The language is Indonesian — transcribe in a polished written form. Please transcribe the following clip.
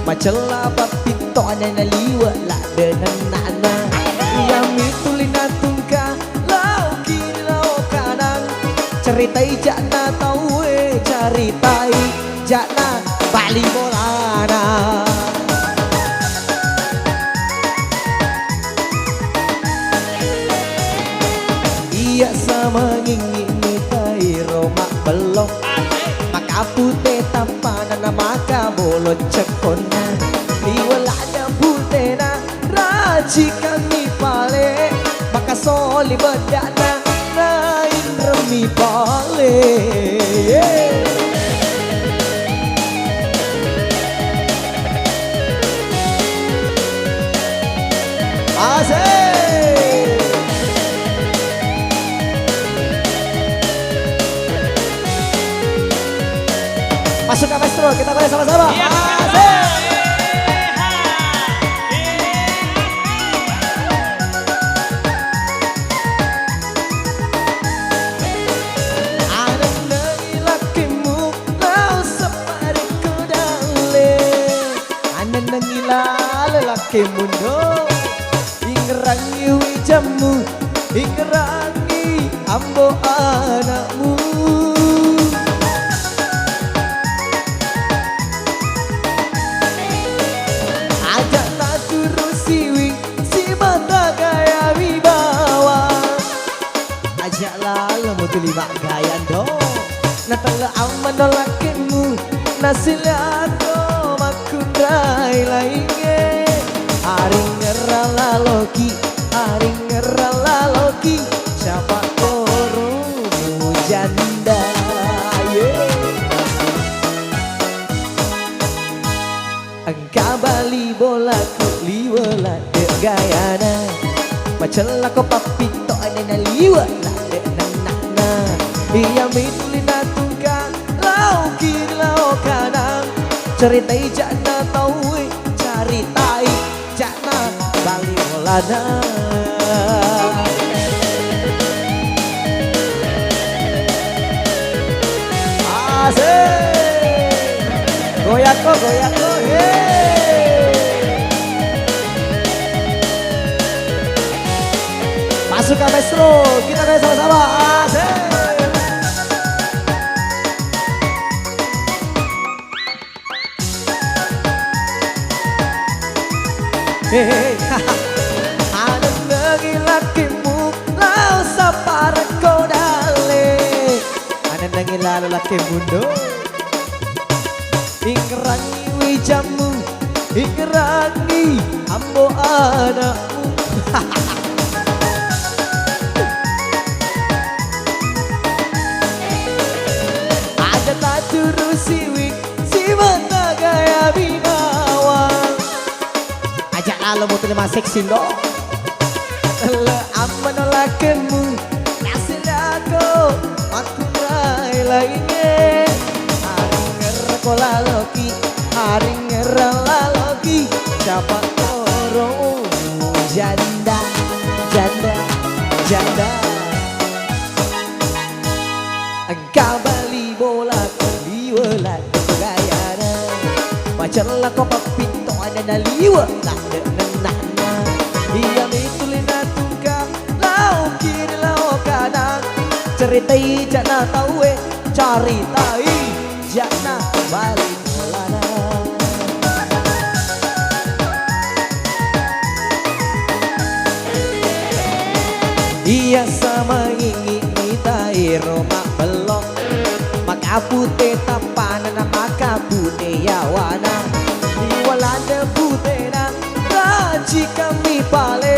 Macela papito na naliwa la de nana Yami tulina tungka lau kilau kanan Ceritai jana taue ceritai jana bali bolana Iya sama ngingini tai Roma belum Maka putih tampanan maka bolot cekona Liwala ada putih na raji kami pale Maka soli bedana nain remi pale Asik Masuk ke maestro, kita boleh sama-sama. Anak dari lakimu, lau separi kudale. Anak dari lakimu, do. Ingrangi wijamu, ingrangi ambo anakmu. Lima gaya do Natala aman nolakimu Nasilako makundai lainnya Aring ngerala loki Aring ngerala loki Siapa korumu janda Engkau bali bolaku liwala de gayana Macela ko papito na liwala Iya mitulina tungka lau kiri lau kanan Ceritai jana taui ceritai jana bali molana Asik Goyako Masuk ke maestro, kita main sama-sama Asik Anak dari lakimu lau sapara kodale Anak dari lakimu do Ingrangi wijamu Ingrangi ambo anakmu Ada taturu siwik si mata gaya binawan Ajak lalu mau terima seksi do Le aman lakimu Nasib aku Aku rai lainnya Hari ngerkola loki Hari ngerala loki Siapa orang janda Janda Janda Engkau bali bola Liwala gayana Macam ko papito na liwala Iya mitulina tungka lau kiri lau kanan Ceritai jana taue ceritai jana bali molana Iya sama ingini tai Roma belum Maka putih tampanan maka putih yawana Iwala de putih na raji kami pale